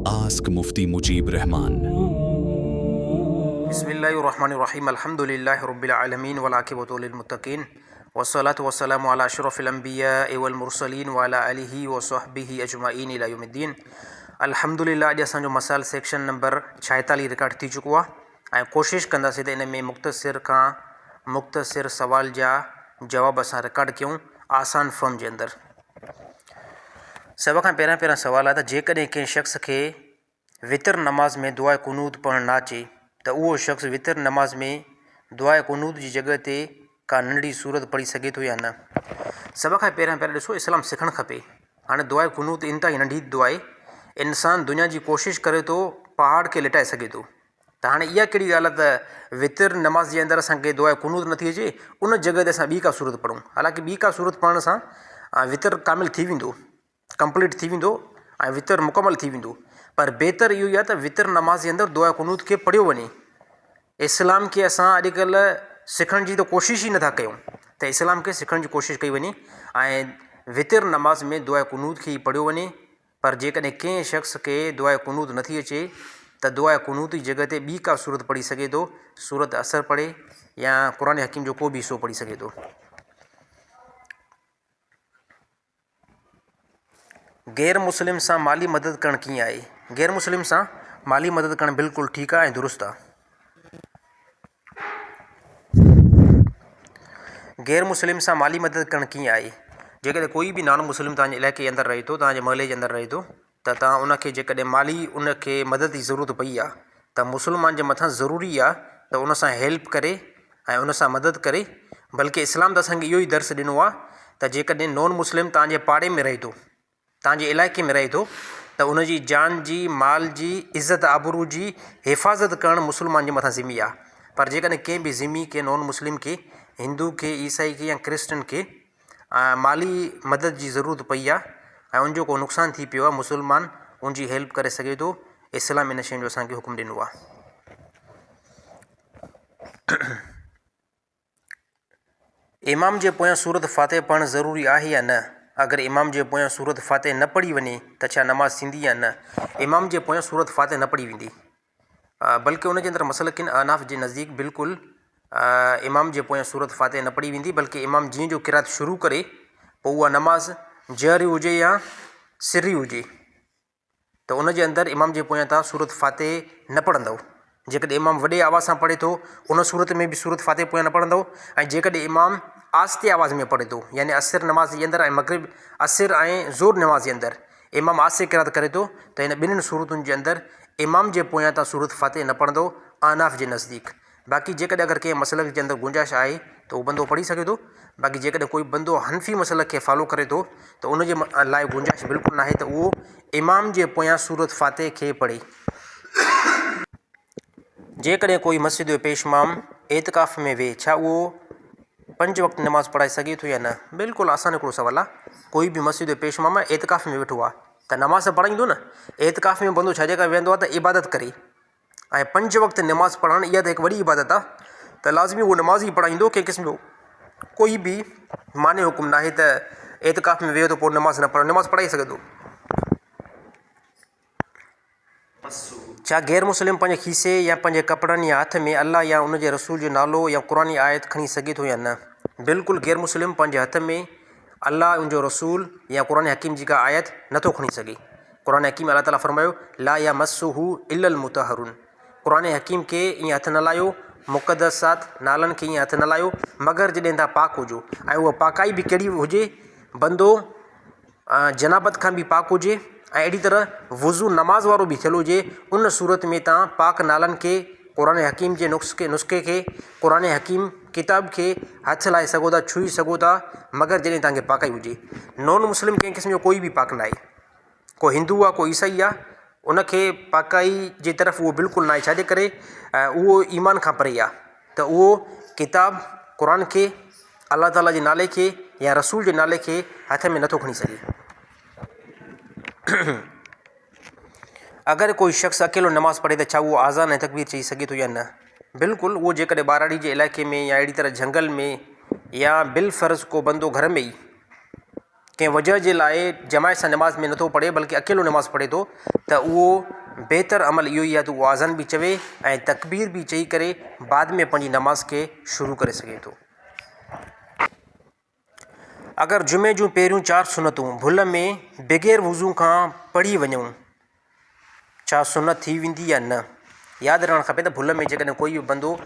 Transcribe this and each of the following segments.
Ask Mufti Mujib Rahman. बिस्मिल्लाहिर्रहमानिर्रहीम अल्हम्दुलिल्लाहि रब्बिल आलमीन वल आक़िबतु लिल मुत्तक़ीन वस्सलातु वस्सलामु अला अशरफिल अंबिया वल मुरसलीन व अला आलिहि व सहबिहि अजमाइन इला यौमिद्दीन। अल्हम्दुलिल्लाह अॼु असांजो मसाइल सेक्शन नंबर 46 रिकॉर्ड थी चुको आहे ऐं कोशिशि कंदासीं त इन में मुख़्तसिर खां मुख़्तसिर सवाल जा जवाब असां रिकॉर्ड कयूं आसान फॉर्म जे अंदरि। सभ खां पहिरियां सवाल आहे त जेकॾहिं कंहिं शख़्स खे वितर नमाज़ में दुआ कुनूत पढ़णु न अचे त उहो शख़्स वितर नमाज़ में दुआ कुनूत जी जॻह ते का नंढड़ी सूरत पढ़ी सघे थो या न। सभ खां पहिरियां ॾिसो, इस्लाम सिखणु खपे। हाणे दुआ कुनूत इंतिहाई नंढी दुआ आहे। इंसानु दुनिया जी कोशिशि करे थो पहाड़ खे लिटाए सघे थो, त हाणे इहा कहिड़ी ॻाल्हि आहे त वितर नमाज़ जे अंदरि असांखे दुआ कुनूत नथी अचे, उन जॻह ते असां ॿी का सूरत पढ़ूं। हालांकि ॿी का सूरत पढ़ण सां वितर कामिल थी वेंदो, कंप्लीट थी वेंदो ऐं वितर मुकमल थी वेंदो, पर बहितर इहो ई आहे त वितर नमाज़ जे अंदरि दुआ कुनूत खे पढ़ियो वञे। इस्लाम खे असां अॼुकल्ह सिखण जी त कोशिशि ई नथा कयूं, त इस्लाम खे सिखण जी कोशिशि कई वञे ऐं वितर नमाज़ में दुआ कुनूत खे ई पढ़ियो वञे। पर जेकॾहिं कंहिं शख़्स खे दुआ कुनूत नथी अचे त दुआ कुनूत जी जॻह ते ॿी का सूरत पढ़ी सघे थो, सूरत असर पढ़े या क़ुरान हकीम जो को बि हिसो पढ़ी सघे थो। गैर मुस्लिम सां माली मदद करणु कीअं आहे? गैर मुस्लिम सां माली मदद करणु बिल्कुलु ठीकु आहे ऐं दुरुस्त आहे। गैर मुस्लिम सां माली मदद करणु कीअं आहे? जेकॾहिं कोई बि नॉन मुस्लिम तव्हांजे इलाइक़े जे अंदरि रहे थो, तव्हांजे महले जे अंदरि रहे थो, त तव्हां उनखे जेकॾहिं माली उनखे मदद जी ज़रूरत पई आहे त मुस्लमान जे मथां ज़रूरी आहे त उन सां हेल्प करे ऐं उन सां मदद करे। बल्कि इस्लाम त असांखे इहो ई दर्स ॾिनो आहे त जेकॾहिं नॉन मुस्लिम तव्हांजे पाड़े में रहे थो, तव्हांजे इलाइक़े में रहे थो, त उन जी जान जी, माल जी, इज़त आबरू जी हिफ़ाज़त करणु मुस्लमान जे मथां ज़िमी आहे। पर जेकॾहिं कंहिं बि ज़िमी के नॉन मुस्लिम खे, हिंदू खे, ईसाई खे या क्रिश्चन खे माली मदद जी ज़रूरत पई आहे ऐं उनजो को नुक़सानु थी पियो आहे, मुस्लमान उनजी हेल्प करे सघे थो। इस्लाम इन शइ जो असांखे हुकुम ॾिनो आहे। इमाम जे पोयां सूरत फ़ातिह पढ़णु ज़रूरी आहे या न? अगरि इमाम जे पोयां सूरत फ़ातिह न पढ़ी वञे त छा नमाज़ थींदी या न? इमाम जे पोयां सूरत फ़ातिह न पढ़ी वेंदी, बल्कि उनजे अंदरि मसलकिन अहनाफ़ जे नज़दीक बिल्कुलु इमाम जे पोयां सूरत फ़ातिह न पढ़ी वेंदी, बल्कि इमाम जीअं जो क़िरात शुरू करे पोइ उहा नमाज़ जहरी हुजे या सिरी हुजे त उनजे अंदरि इमाम जे पोयां तव्हां सूरत फ़ातिह न पढ़ंदव। जेकॾहिं इमाम वॾे आवाज़ सां पढ़े थो उन सूरत में बि सूरत फ़ातिह पोयां न पढ़ंदव, ऐं जेकॾहिं इमाम आस्ते आवाज़ में पढ़े थो, यानी असर नमाज़ जे अंदरि ऐं मग़रिब असर ऐं ज़ोर नमाज़ जे अंदरि इमाम आस्ते क़िरात करे थो, त इन ॿिन्हिनि सूरतुनि जे अंदरि इमाम जे पोयां तव्हां सूरत फ़ातिह न पढ़ंदव अहनाफ़ जे नज़दीक। बाक़ी जेकॾहिं अगरि कंहिं मसलक जे अंदरि गुंजाइश आहे त उहो बंदो पढ़ी सघे थो। बाक़ी जेकॾहिं कोई बंदो हनफ़ी मसलक खे फॉलो करे थो त उनजे लाइ गुंजाइश बिल्कुलु न आहे त उहो इमाम जे पोयां सूरत फ़ातिह खे पढ़े। जेकॾहिं कोई मस्जिद जो पेशमाम एतिकाफ़ में वेहे, छा उहो 5 वक़्त नमाज़ पढ़ाए सघे थो या न? बिल्कुलु आसान हिकिड़ो सुवालु आहे। कोई बि मस्जिद जो पेशमाम एतिकाफ़ में वेठो आहे त नमाज़ त पढ़ाईंदो न। एतिकाफ़ में बंदो छा जेका वेंदो आहे त इबादत करे, ऐं 5 वक़्त नमाज़ पढ़णु इहा त हिकु वॾी इबादत आहे, त लाज़मी उहो नमाज़ ई पढ़ाईंदो। कंहिं क़िस्म जो कोई बि माने हुकुम न आहे त एतिकाफ़ में वेहो त पोइ नमाज़ न पढ़ो, नमाज़ पढ़ाई सघे थो। छा गैर मुस्लिम पंहिंजे खीसे या पंहिंजे कपिड़नि या हथ में अल्लाह या उनजे रसूल जो नालो या क़ुरानी आयत खणी सघे थो या न? बिल्कुलु गैर मुस्लिम पंहिंजे हथ में अल्लाह, उनजो रसूल या क़ुरान हकीम जी का आयत नथो खणी सघे। क़ुरान हकीम अल्लाह ताला फरमायो ला यमस्सुहु इल्लल मुतहरुन। क़ुरान हकीम खे ईअं हथु न लायो, मुक़दसात नालनि खे ईअं हथु न लायो मगर जॾहिं तव्हां पाक हुजो, ऐं उहा पाकाई बि कहिड़ी हुजे, बंदो जनाबत खां बि पाक हुजे ऐं अहिड़ी तरह वुज़ू नमाज़ वारो बि थियल हुजे। उन सूरत में तव्हां पाक नालनि खे, क़ुरान हकीम जे नुस्खे खे, क़ुरान हकीम किताब खे हथु लाए सघो था, छुई सघो था, मगर जॾहिं तव्हांखे पाकाई हुजे। नॉन मुस्लिम कंहिं क़िस्म जो कोई बि पाक न आहे, को हिंदू आहे, को ईसाई आहे, उनखे पाकाई जे तरफ़ उहो बिल्कुलु न आहे। छाजे करे? उहो ईमान खां परे आहे, त उहो किताब क़ुरान खे, अल्लाह ताला जे नाले खे या रसूल जे नाले खे हथ में नथो खणी सघे। अगरि कोई शख़्स अकेलो नमाज़ पढ़े त छा उहो आज़ान ऐं तकबीर चई सघे थो या न? बिल्कुलु, उहो जेकॾहिं ॿाराड़ी जे इलाइक़े में या अहिड़ी तरह झंगल में या बिल फ़र्ज़ को बंदो घर में ई कंहिं वजह जे लाइ जमायत सां नमाज़ में नथो पढ़े, बल्कि अकेलो नमाज़ पढ़े थो, त उहो बहितर अमल इहो ई आहे त उहो आज़ान बि चवे ऐं तकबीर बि चई करे बाद में पंहिंजी नमाज़ खे शुरू करे सघे थो। अगरि जुमे जूं पहिरियों 4 सुनतूं भुल में बग़ैर वुज़ू खां पढ़ी वञूं, छा सुनत थी वेंदी या न? यादि रहणु खपे त भुल में जेकॾहिं कोई बि बंदो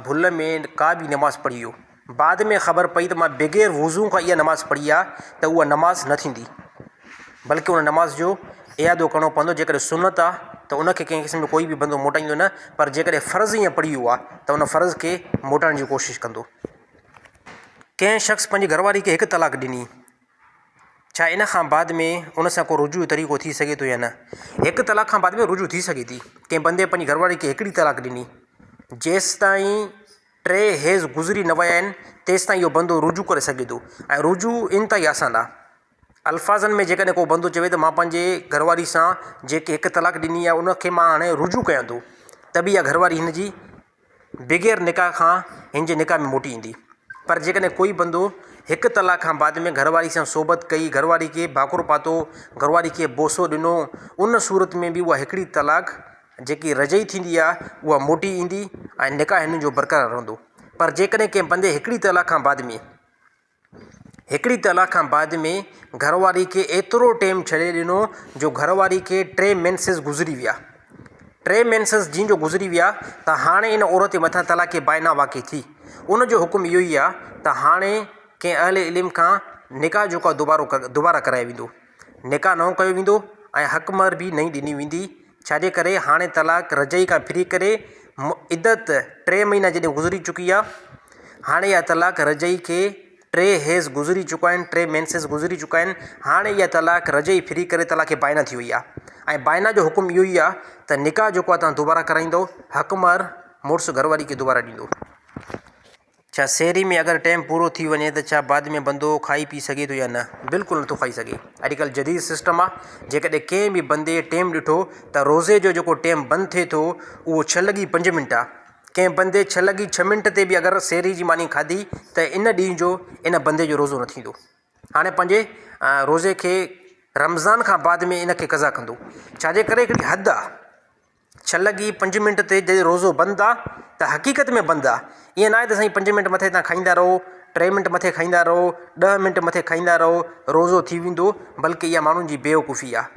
भुल में का बि नमाज़ पढ़ी वियो, बाद में ख़बर पई त मां बग़ैर वुज़ू खां इहा नमाज़ पढ़ी आहे, त उहा नमाज़ न थींदी, बल्कि उन नमाज़ जो इआदो करिणो पवंदो। जेकॾहिं सुनत आहे त उनखे कंहिं क़िस्म जो कोई बि बंदो मोटाईंदो न, पर जेकॾहिं फ़र्ज़ु ईअं पढ़ी वियो आहे त उन फ़र्ज़ खे मोटाइण जी कोशिशि कंदो। कंहिं शख़्स पंहिंजी घरवारी खे 1 तलाक ॾिनी, छा इन खां बाद में उन सां को रुजू तरीक़ो थी सघे थो या न? 1 तलाक खां बाद में रुजू थी सघे थी। कंहिं बंदे पंहिंजी घरवारी खे 1 तलाक ॾिनी, जेसि ताईं 3 हेज़ गुज़री न विया आहिनि तेसि ताईं इहो बंदो रुजू करे सघे थो। ऐं रुजू इंतिहाई आसानु आहे। अल्फाज़नि में जेकॾहिं को बंदो चवे त मां पंहिंजे घरवारी सां जेके 1 तलाक ॾिनी आहे उनखे मां हाणे रुजू कयां थो, त बि इहा घरवारी हिन जी बग़ैर निकाह खां हिन जे निकाह में मोटी ईंदी। पर जेकॾहिं कोई बंदो 1 तलाक खां बाद में घरवारी सां सोबत कई, घरवारी खे भाकुर पातो, घरवारी खे बोसो ॾिनो, उन सूरत में बि उहा 1 तलाक जेकी रजई थींदी आहे उहा मोटी ईंदी ऐं निकाह हिन जो बरक़रार रहंदो। पर जेकॾहिं कंहिं बंदे 1 तलाक खां बाद में घरवारी खे एतिरो टाइम छॾे ॾिनो जो घरवारी खे 3 मेंसिस गुज़री विया, 3 मेंसिस जीअं जो गुज़री विया, त हाणे इन औरत जे मथां तलाक बाइना वाक़ई थी। उन जो हुकुम इहो ई आहे त हाणे कंहिं अहले इल्म खां निकाह जेको आहे दुबारा कराए वेंदो, निकाह नओं कयो वेंदो ऐं हक़ महर बि नई ॾिनी वेंदी। छाजे करे हाणे तलाक रजई खां फिरी करे इद्दत 3 महीना जॾहिं गुज़री चुकी आहे, हाणे इहा तलाक रजई खे 3 हेज़ गुज़री चुका आहिनि, 3 मेंसिस गुज़री चुका आहिनि। हाणे इहा तलाक रजई फिरी करे तलाक बाइना थी वई आहे ऐं बाइना जो हुकुम इहो ई आहे त निकाह जेको आहे तव्हां दुबारा कराईंदो, हक़ महर मुड़ुसु घरवारी खे दुबारा ॾींदो। छा सेहरी में अगरि टाइम पूरो थी वञे त छा बाद में बंदो खाई पी सघे थो या न? बिल्कुलु नथो खाई सघे। अॼुकल्ह जदीद सिस्टम आहे, जेकॾहिं कंहिं बि बंदे टाइम ॾिठो त रोज़े जो जेको टाइम बंदि थिए थो उहो 6:05 आहे। कंहिं बंदे 6:06 ते बि अगरि सेहरी जी मानी खाधी त इन ॾींहं जो इन बंदे जो रोज़ो न थींदो। हाणे पंहिंजे रोज़े खे रमज़ान खां बाद में इन खे क़ज़ा कंदो। छाजे करे हिकिड़ी हदि आहे, 6:05 ते जॾहिं रोज़ो बंदि आहे त हक़ीक़त में बंदि आहे। ईअं न आहे त साईं 5 मिंट मथे तव्हां खाईंदा रहो, 3 मिंट मथे खाईंदा रहो, 10 मिंट मथे खाईंदा रहो, रोज़ो थी वेंदो, बल्कि इहा माण्हुनि जी बेवकूफ़ी आहे।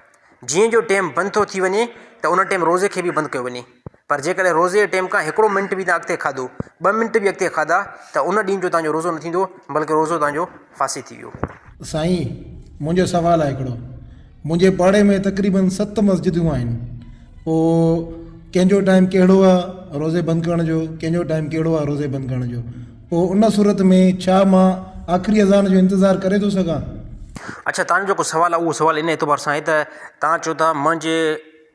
जीअं जो टाइम बंदि थो थी वञे त उन टाइम रोज़े खे बि बंदि कयो वञे। पर जेकॾहिं रोज़े जे टाइम खां 1 मिंट बि तव्हां अॻिते खाधो, 2 मिंट बि अॻिते खाधा, त उन ॾींहं जो तव्हांजो रोज़ो न थींदो, बल्कि रोज़ो तव्हांजो फासी थी वियो। साईं, मुंहिंजो सुवालु आहे हिकिड़ो। मुंहिंजे पाड़े में तक़रीबन 7 मस्जिदूं आहिनि। पोइ कंहिंजो टाइम कहिड़ो आहे रोज़े बंदि करण जो, कंहिंजो टाइम कहिड़ो आहे रोज़े बंदि करण जो। पोइ उन सूरत में छा मां आख़िरी अज़ान जो इंतज़ारु करे थो सघां? अच्छा, तव्हांजो जेको सुवालु आहे उहो सुवालु इन एतबार सां आहे त तव्हां चओ था मुंहिंजे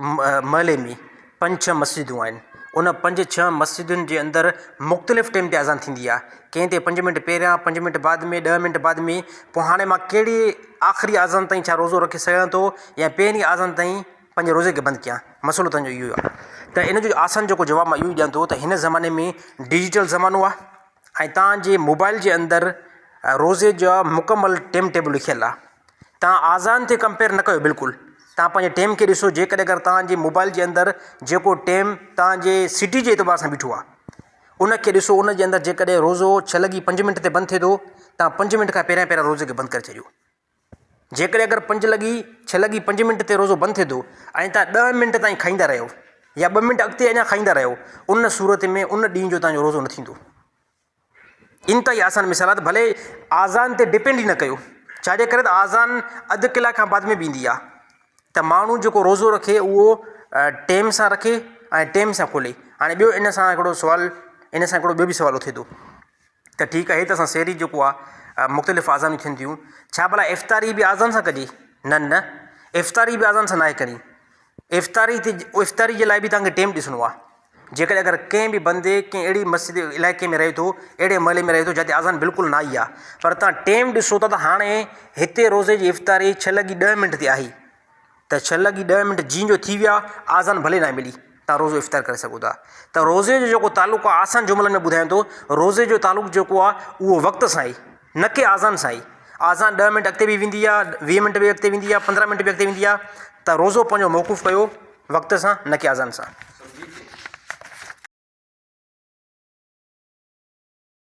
महले में 5-6 मस्जिदूं आहिनि। उन 5-6 मस्जिदुनि जे अंदरि मुख़्तलिफ़ टाइम ते अज़ान थींदी आहे। कंहिं ते 5 मिंट पहिरियां, 5 मिंट बाद में, 10 मिंट बाद में। पोइ हाणे मां कहिड़ी आख़िरी अज़ान ताईं छा रोज़ो रखे सघां थो या पहिरीं अज़ान ताईं पंहिंजे रोज़े खे बंदि कयां? मसइलो तव्हांजो इहो आहे। त इन जो आसान जेको जवाबु मां इहो ई ॾियां थो त हिन ज़माने में डिजिटल ज़मानो आहे ऐं तव्हांजे मोबाइल जे अंदरि रोज़े जा मुकमल टाइम टेबल लिखियलु आहे। तव्हां आज़ान ते कंपेयर न कयो, बिल्कुलु तव्हां पंहिंजे टाइम खे ॾिसो। जेकॾहिं अगरि तव्हांजे मोबाइल जे अंदरि जेको टाइम तव्हांजे सिटी जे एतबार सां बीठो आहे उनखे ॾिसो। उन जे अंदरि जेकॾहिं रोज़ो 6:05 ते बंदि थिए थो, तव्हां 5 मिंट खां पहिरियां रोज़े खे बंदि करे छॾियो। जेकॾहिं अगरि 6:05 ते रोज़ो बंदि थिए थो ऐं तव्हां 10 मिंट ताईं खाईंदा रहियो या 2 मिंट अॻिते अञा खाईंदा रहियो, उन सूरत में उन ॾींहं जो तव्हांजो रोज़ो न थींदो। इंतिहाई आसान मिसाल आहे। त भले आज़ान ते डिपेंड ई न कयो। छाजे करे त आज़ान अधु कलाक खां बाद में बि ईंदी आहे। त माण्हू जेको रोज़ो रखे उहो टाइम सां रखे ऐं टाइम सां खोले। हाणे ॿियो इन सां हिकिड़ो सुवालु, इन सां हिकिड़ो ॿियो बि सुवालु उथे थो त ठीकु आहे, हे त असां सेहरी जेको आहे मुख़्तलिफ़ आज़ानूं थियनि थियूं, छा भला इफ़्तारी बि आज़ान सां कजे? न, इफ़्तारी बि आज़ान सां नाहे करी। इफ़्तारी जे लाइ बि तव्हांखे टाइम ॾिसणो आहे। जेकॾहिं अगरि कंहिं बि बंदे कंहिं अहिड़ी मस्जिद इलाइक़े में रहे थो, अहिड़े महले में रहे थो जिते आज़ान बिल्कुलु न आई आहे, पर तव्हां टाइम ॾिसो था त हाणे हिते रोज़े जी इफ़्तारी 6:10 ते आई, त 6:10 जीअं जो थी विया, आज़ान भले न मिली, तव्हां रोज़ो इफ़्तार करे सघो था। त रोज़े जो जेको तालुक़ु आहे, आसान जुमलनि में ॿुधायां थो, रोज़े जो तालुक़ु जेको आहे उहो वक़्त सां आहे, न की आज़ान सां आहे। आज़ान 10 मिंट अॻिते बि वेंदी आहे, 20 मिंट बि अॻिते वेंदी आहे, 15 मिंट बि अॻिते वेंदी आहे। त रोज़ो पंहिंजो मौक़ूफ़ कयो वक़्त सां न कि अज़ान सां।